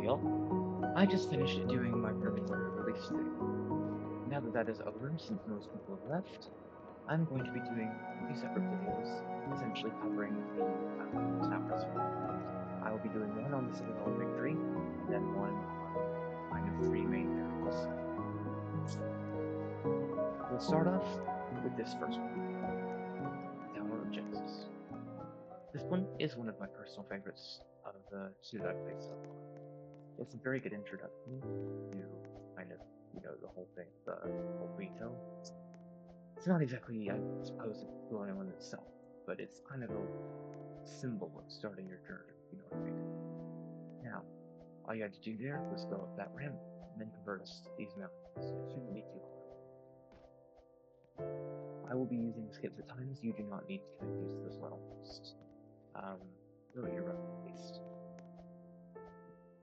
Hey y'all, I just finished doing my Purgatorio release thing. Now that that is over, since most people have left, I'm going to be doing two separate videos, essentially covering the towers. I will be doing one on the Citadel of Victory, and then one on kind of three main areas. We'll start off with this first one, Tower of Genesis. This one is one of my personal favorites of the two that I've played so far. It's a very good introduction to kind of, the whole thing, the whole veto. It's not exactly, I suppose, a tutorial in itself, but it's kind of a symbol of starting your journey, you know what I mean? Now, all you had to do there was go up that ramp, and then convert us to these mountains. It shouldn't be too hard. I will be using skips at times. You do not need to use this well. Just, really irrelevant at least.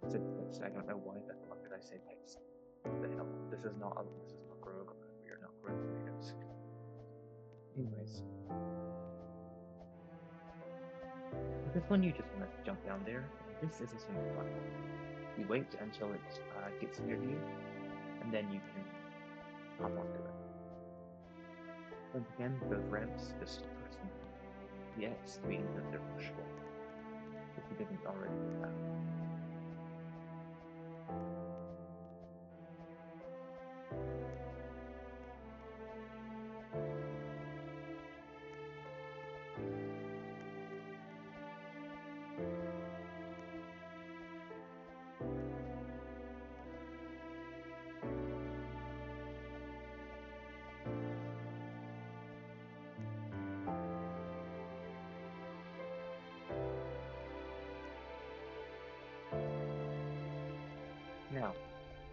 It's a text. I don't know why the fuck did I say text. What the hell? This is not Grog. We are not growing tomatoes. Anyways. With this one, you just want to jump down there. This is a simple platform. You wait until it gets near you, and then you can hop onto it. Once again, those ramps, just press the X to mean that they're pushable. If you didn't already know that. Now,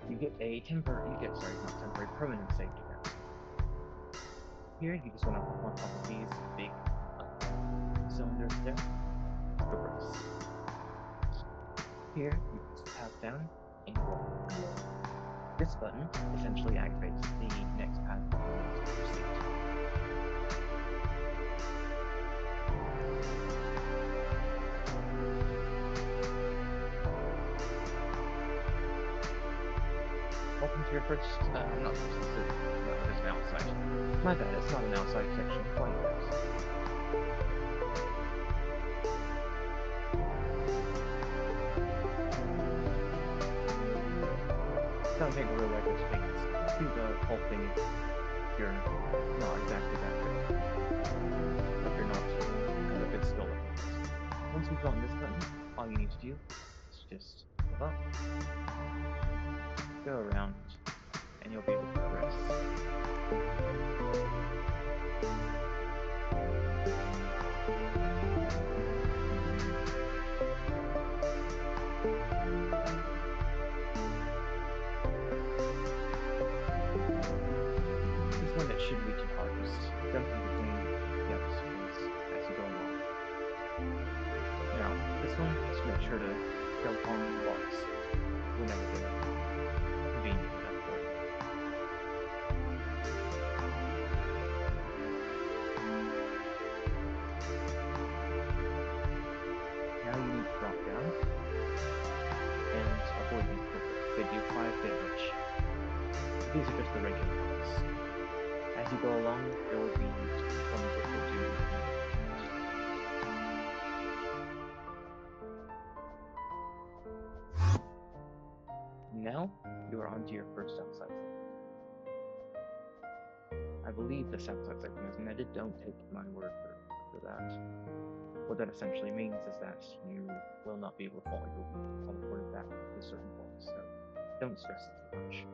you get permanent safety net. Here, you just want to hop on top of these big cylinders there. Progress. Here, you just tap down and walk. This button essentially activates the next path you want to proceed. Welcome to your first, not first exit. No, it is an outside. My bad, it's not an outside section quite yet. Don't take a really like this thing. Do the whole thing if you're not exactly that good. If you're not kind of good skill level. Once you've gotten this button, all you need to do is just go up, go around, and you'll be able to progress. This one that shouldn't be too hard, just jumping between the obstacles as you go along. Now, this one, just make sure to jump on the blocks whenever they're convenient enough for you. Now you need to drop down and avoid these cripples. They do 5 damage. These are just the regular ones. As you go along, there will be ones which will do Now, you are onto your first outside section. I believe this outside section is netted, don't take my word for that. What that essentially means is that you will not be able to teleport back to certain points, so don't stress it too much.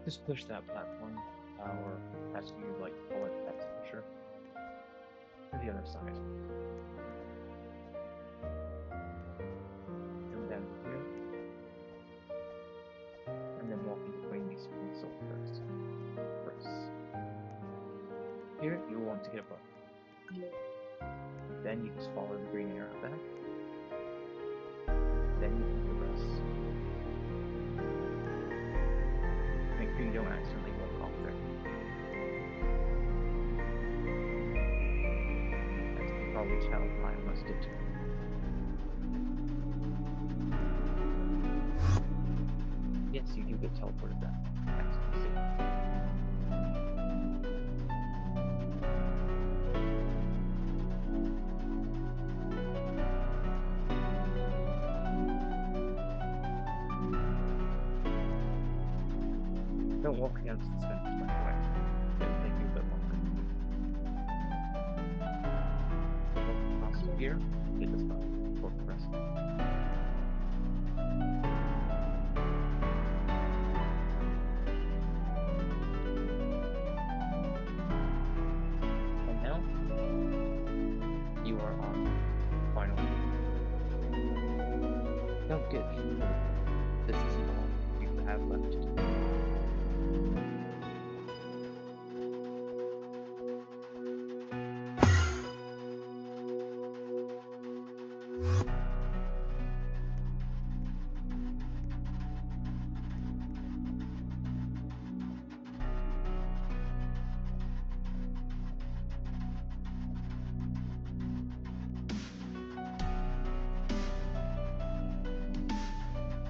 Just push that platform, or as you like to call it, X pusher, to the other side. Come down here, and then walk in between these two cylinders. Press. Here, you will want to get a button. Then you just follow the green arrow back. Then you can progress. Make sure you don't accidentally walk off there. As you can probably tell, I almost did too. Yes, you do get teleported back. As you can see. Don't walk against the fence, by the way. It'll take you a bit longer. Walk across here, hit this button, or press it. And now, you are on the final game. Don't get confused. This is all you have left to do.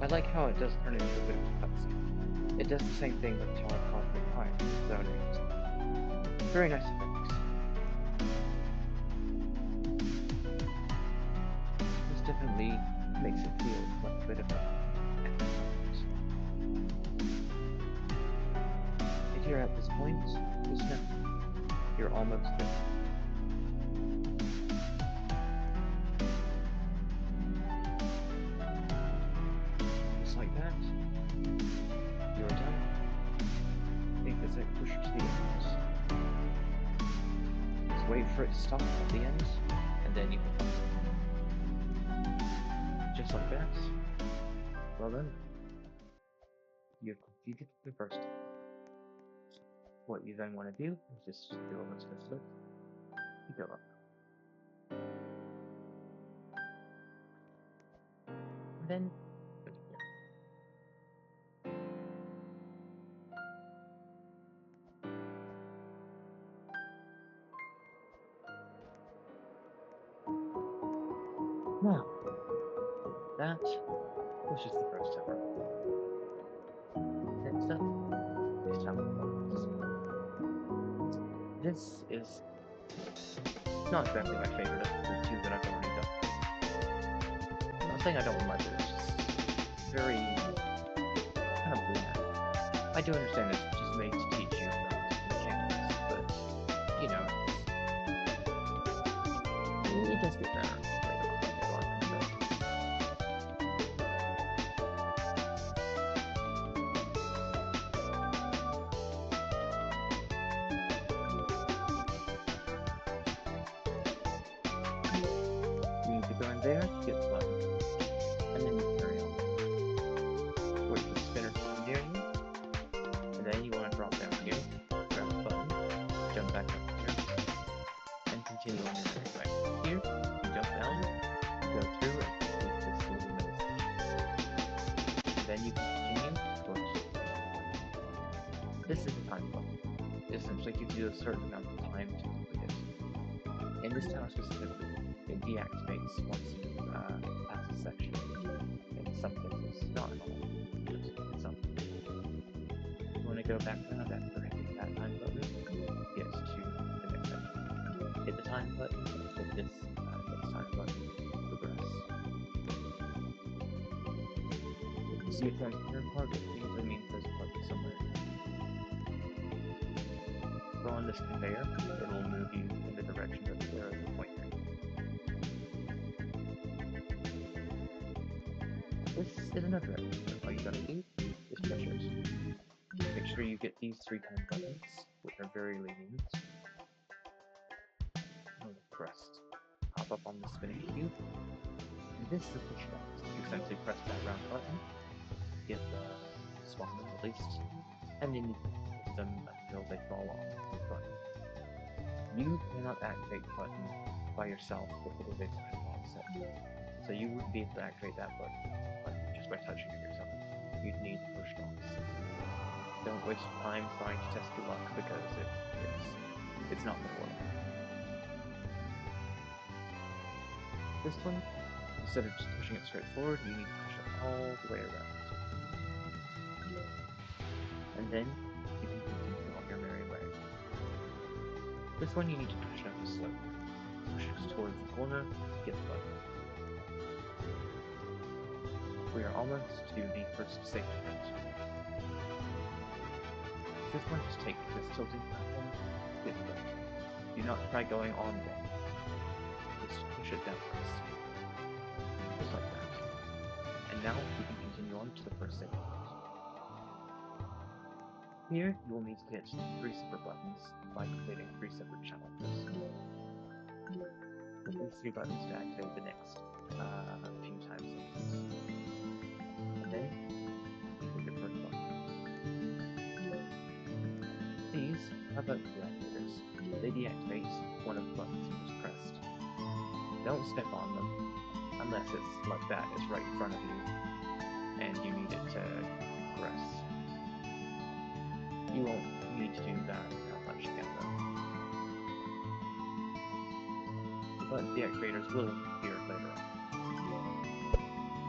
I like how it does turn into a bit of a cutscene. It does the same thing with Tower Cosmic Time, Zone 8. Very nice effects. This definitely makes it feel like a bit of a episode. If you're at this point, just know you're almost there. Like that, you're done. Think as I push to the end. Just wait for it to stop at the end, and then you can just like that. Well then, you've completed the first step. What you then want to do is just do almost this look. You go up. And then put it here. Now, that was just the first step. Next up is tower buttons. This is not exactly my favorite of the two that I've already done. I'm not saying I don't like it, it's just very kind of bland. I do understand it's just made to teach you about mechanics, but you know, it does get better. You need to go in there, get the button, and then you carry on. Wait for the spinner to come near you, and then you want to drop down here, grab the button, jump back up here, and continue on your way. Here, you jump down, go through, and complete this little middle section. Then you can continue towards. This is the time button. It essentially gives you a certain amount of time to complete it. In this tower specifically, it deactivates once you pass a section. In some cases, not in all, but in some. You want to go back around after hitting that time button, get to the next section. Hit the time button, hit this next time button, progress. If you see a transparent part, it usually means there's a part somewhere. Go on this conveyor, it will move you in the direction that the arrows are pointing. This is another episode. All you gotta do is press yours. Make sure you get these 3 time buttons, which are very lenient. And press. Hop up on the spinning cube. And this is the push button. You essentially press that round button, get the spawn released, and then you push them until they fall off the button. You cannot activate the button by yourself if it is a push box set. So you wouldn't be able to activate that button just by touching it yourself. You'd need the push box. Don't waste time trying to test your luck because it's not going to work. This one, instead of just pushing it straight forward, you need to push it all the way around. And then you can continue on your merry way. This one you need to push it up slowly. Push it towards the corner to get the button. We are almost to the first safe defense. This one, just take this tilting platform, get the button. Do not try going on again. Just push it downwards. Just like that. And now we can continue on to the first safe defense. Here, you will need to hit 3 separate buttons by completing 3 separate challenges. Hit these 3 buttons to activate the next few time sequences. And then, you hit the first button. These are both deactivators. They deactivate one of the buttons you just pressed. Don't step on them, unless it's like that, it's right in front of you, and you need it to press. You won't need to do that without touching it though. The button deactivators will appear later on.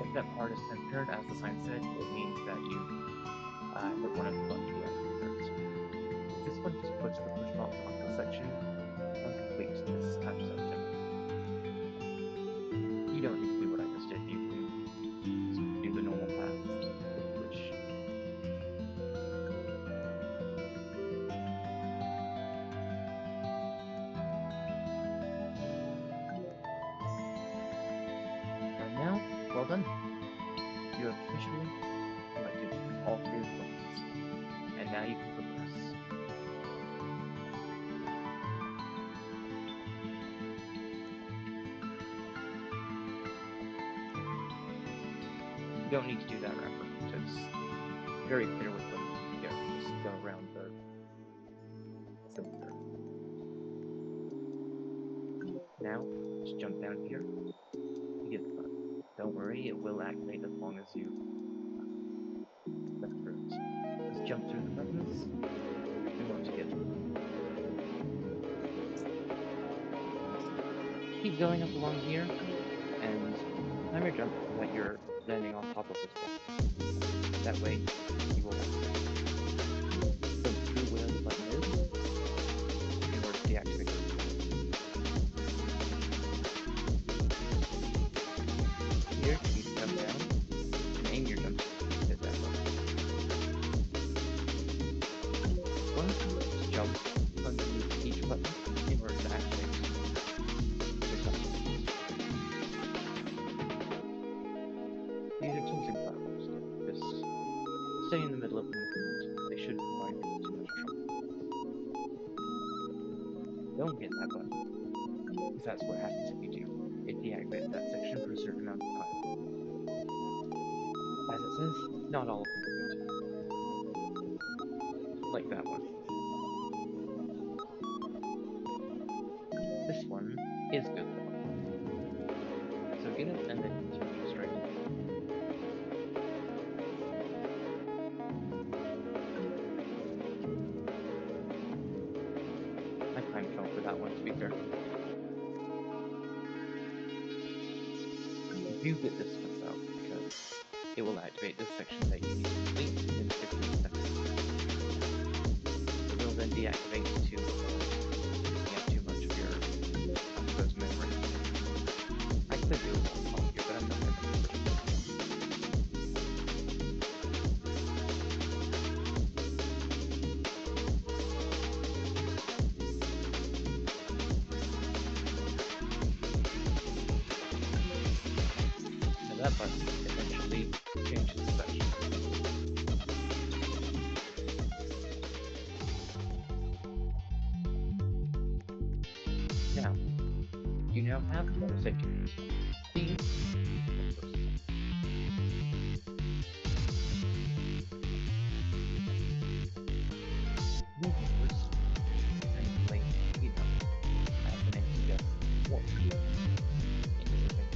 If that part is centered, as the sign said, it means that you hit one of the button deactivators. This one just puts the push box onto the section and completes this touch section. You don't need to do what I just did, you can do the normal path if you wish. And now, well done. You have officially selected all 3 of the buttons, and now you can progress. You don't need to do that wrapper, it's very clear with what you get. Just go around the cylinder. Now, just jump down here to get the button. Don't worry, it will activate as long as you look through it. Just jump through the buttons and once you get them. Keep going up along here, and time your jump so that you're landing on top of this button. That way, you will activate. Go through where the button is in order to deactivate it. Here, you can jump down and aim your jump to hit that button. One, just jump underneath each button in order to activate the button. These are tilting platforms. Just stay in the middle of them. They shouldn't provide you with too much trouble. Don't hit that button, because that's what happens if you do. It deactivates that section for a certain amount of time. As it says, not all of them are good. Like that one. This one is good though. So get it and then continue straight. I kind of fell for that one, to be fair. Do get this one though, because it will activate this section that you need to complete in 15 seconds. It will then deactivate to taking up too much of your unexposed memory. I could do a one pause here, but I'm not going to. That button eventually changes the section. Now, you now have more safety rules. These move first and lane speed up. walk into the thing.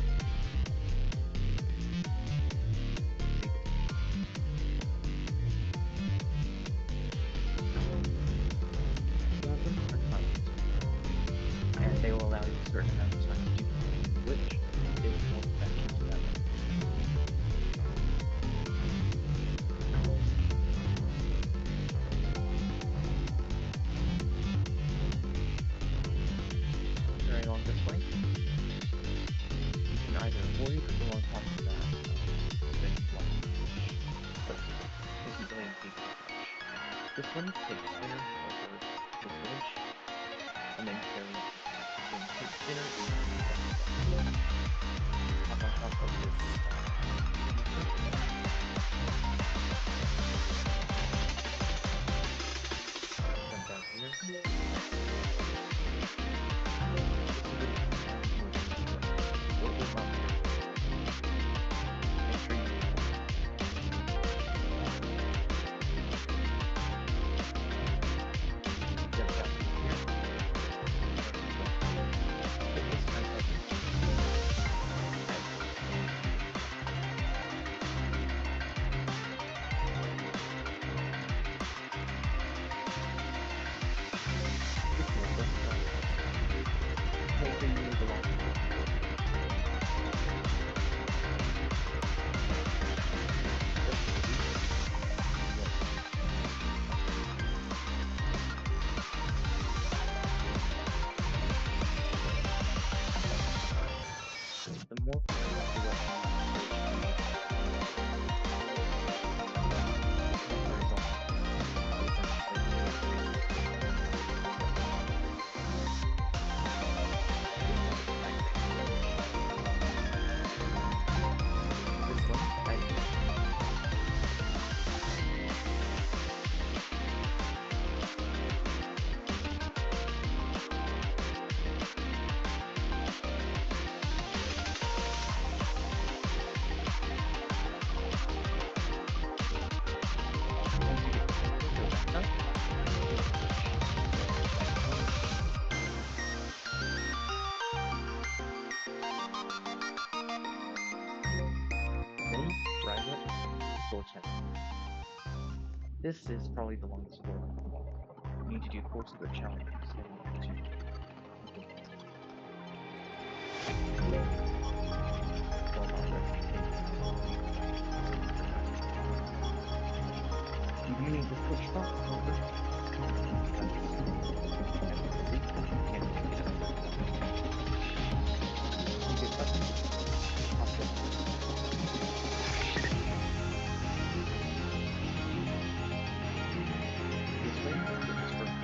Some of them are timed, and they will allow you a certain amount of time to do them, which is more beneficial to that way. Very along this way, you can either avoid or go on top of that spinning block, which isn't really engaging as much. This one takes spinner over this village, and then carries then takes spinner over hop on top of this jump down here. The more This is probably the longest floor. You need to do 4 secret challenges in order to complete it. Well, not really. You do need the switch box, however. This way, this is first time.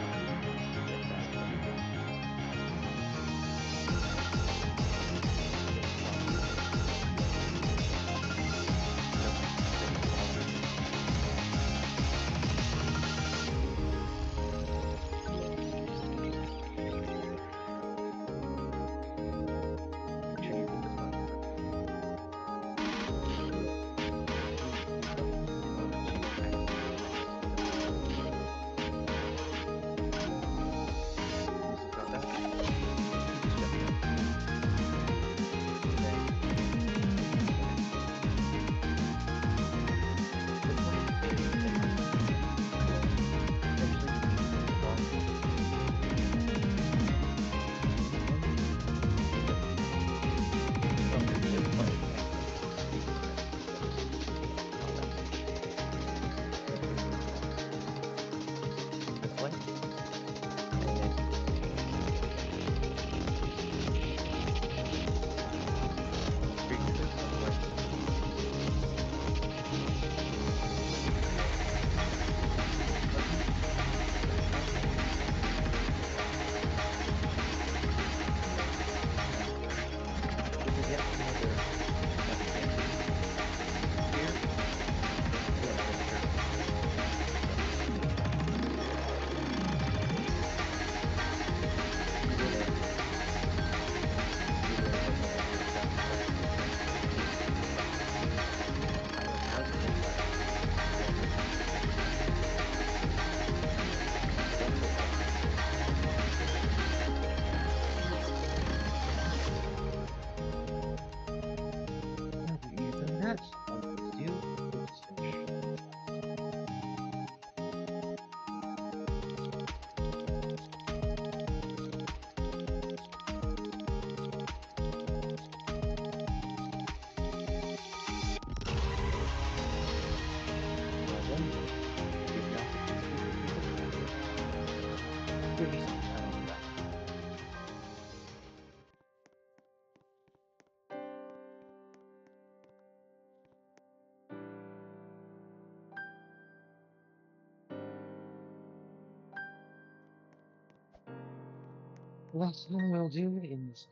last one we'll do in this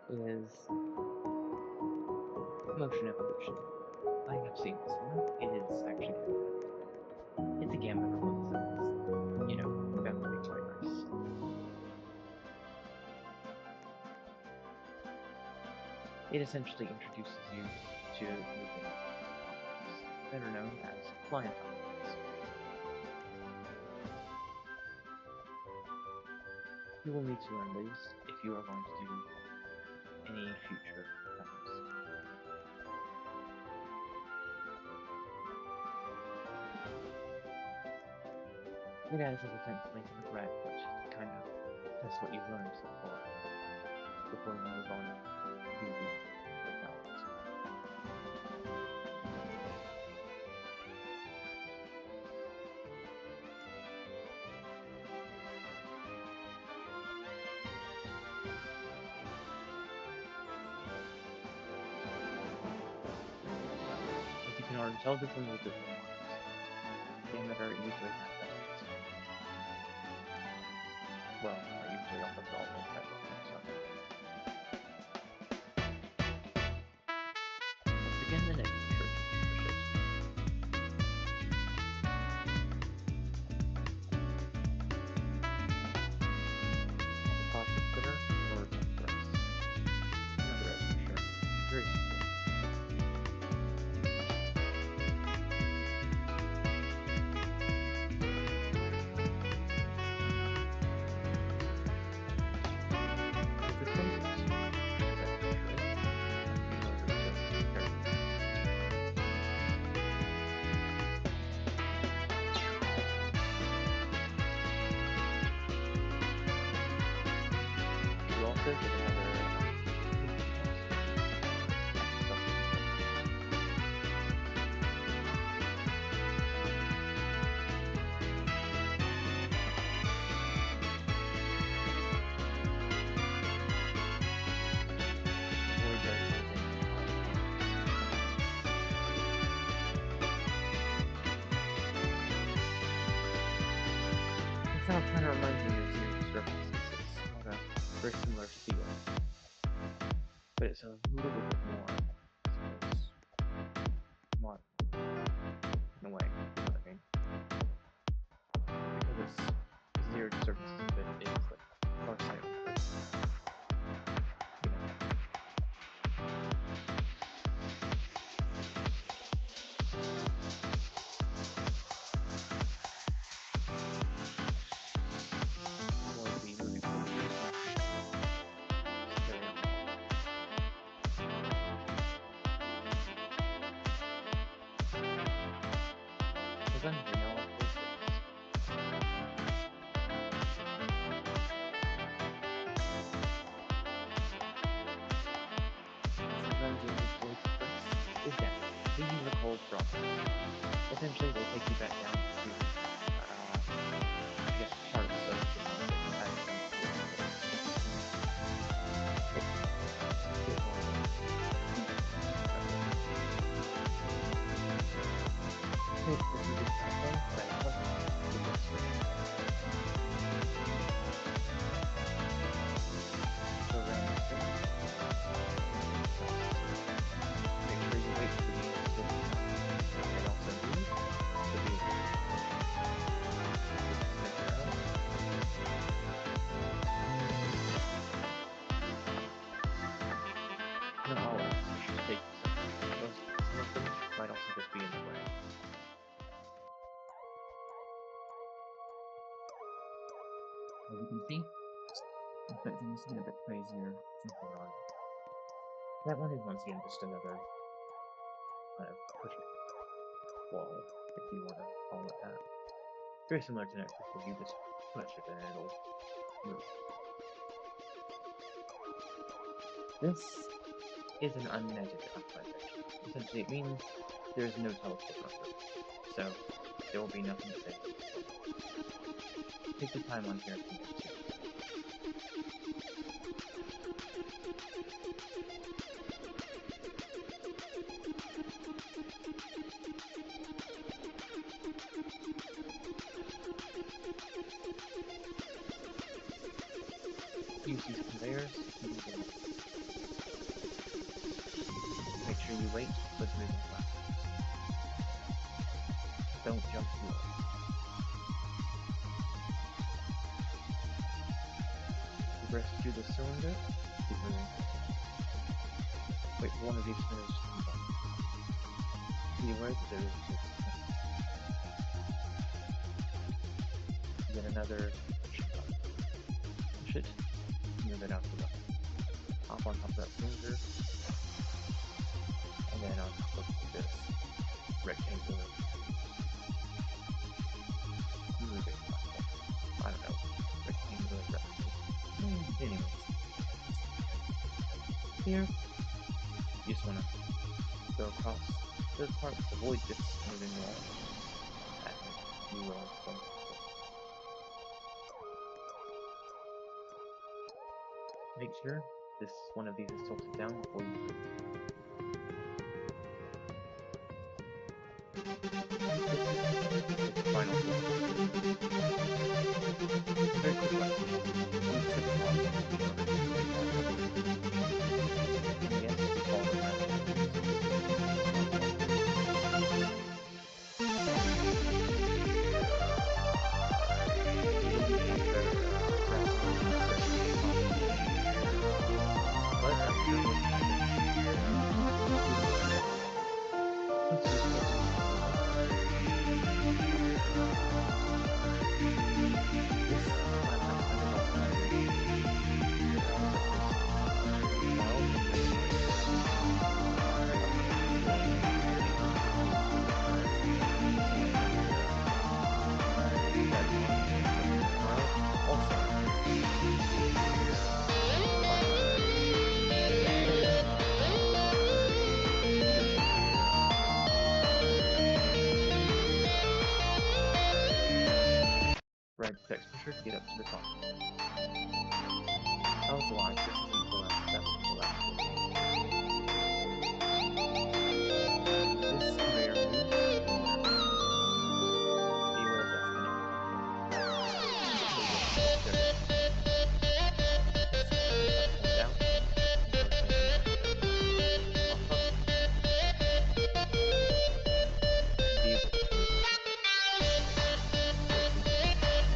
video is motion evolution. I have seen this one. It is actually it's a gambit of one cells, you know, family tigers. It essentially introduces you to moving objects, better known as flying objects. You will need to learn these if you are going to do any future levels. It acts as a sense link in the grad which kind of test what you've learned so far before you move on to the balance. As you can already tell, this one will be more marks. Diameter usually has that. Well, I usually almost always have that. Once again, the negative church pushes. The positive glitter or the rest. Another S for sure. Very simple. It sounds kind of reminds me of Zero's references. It's got a very similar feel, but it's a little bit more, I suppose, more in a way, you know what I mean? Because it's Zero's references, but it's like more silent. You know. Essentially, they'll take you back down to, I guess, part of the source that has some not all should take some of them might also just be in the way. As you can see, expecting this to get a bit crazier something on. That one is once again just another kind of pushing wall, if you want to call it that. Very similar to Nexus, where you just push it and it'll move. This is an unnetted upside section. Essentially, it means there is no teleport buffer, so there will be nothing to say. Take your time on here. use these conveyors to move along. Make sure you wait for the moving platforms. Don't jump too early. Progress through the cylinder, keep moving. Wait for one of these spinners to come down. Be aware that there is a then another push it, move it out to the left. Hop on top of that cylinder, and then on top of this rectangular moving platform. I don't know, rectangular replicable. Anyways, here, you just want to go across this part, avoid this moving wall, and you will jump. Make sure this one of these is tilted down before you move. It's the final one. Very quick one. Only click pause in order to make that happen. And yes, all the rest. But I'm sure we'll find it. Once you get this, I'm not going to help Right text pusher to get up to the top. I was lying, this isn't the last step, it's the last one. This conveyor moves. Beware of that spinning. Platform down. Unfortunately, pop up. Be able to move like that. Jump on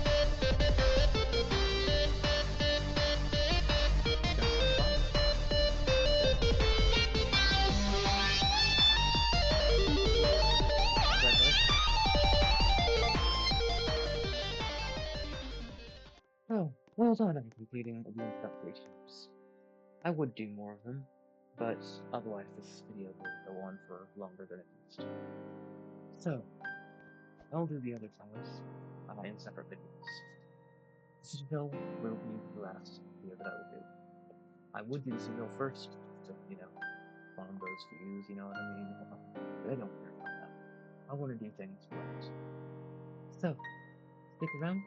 top. Congratulations. Oh, well done on completing the introductory steps. I would do more of them, but otherwise this video will go on for longer than it needs to. So, I'll do the other towers in separate videos. This video will be the last video that I will do. I would do this video first, to, farm those views, you know what I mean? But I don't care about that. I want to do things right. So, stick around,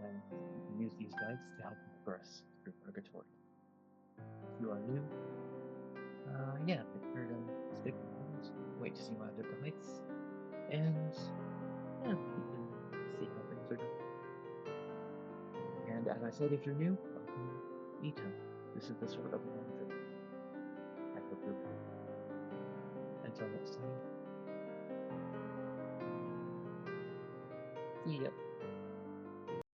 and you can use these guides to help you progress through Purgatorio. If you are new, yeah, make sure to stick around, wait to see my other guides, and yeah, you can see how things are going. And as I said, if you're new, welcome Ito. This is the sort of one that I hope you're ready. Until next time, see ya.